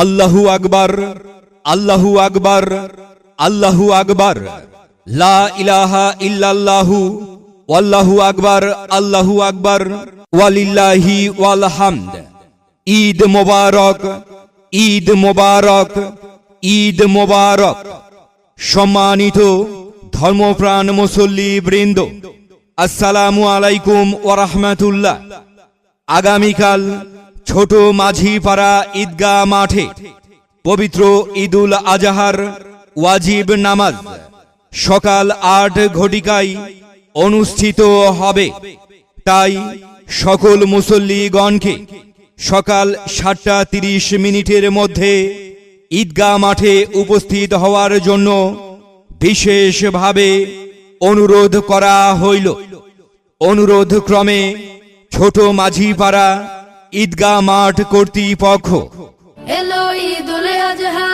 আল্লাহু আকবার, আল্লাহু আকবার, আল্লাহু আকবার, লা ইলাহা ইল্লাল্লাহু, আল্লাহু আকবার, আল্লাহু আকবার, ওয়ালিল্লাহি ওয়াল হামদ। ঈদ মোবারক, ঈদ মোবারক, ঈদ মোবারক। সম্মানিত ধর্মপ্রাণ মুসল্লি বৃন্দ, আসসালামু আলাইকুম ওয়া রাহমাতুল্লাহ। আগামীকাল ছোট মাঝিপাড়া ঈদগাহ মাঠে পবিত্র ঈদুল আজহার ওয়াজিব নামাজ সকাল ৮ ঘটিকায় অনুষ্ঠিত হবে। তাই সকল মুসল্লিগণকে সকাল ৭:৩০ মধ্যে ঈদগাহ মাঠে উপস্থিত হওয়ার জন্য বিশেষভাবে অনুরোধ করা হইল। অনুরোধ ক্রমে ছোট মাঝিপাড়া ঈদগাহ মাঠ কর্তৃপক্ষ। এলো ঈদুল আজহা,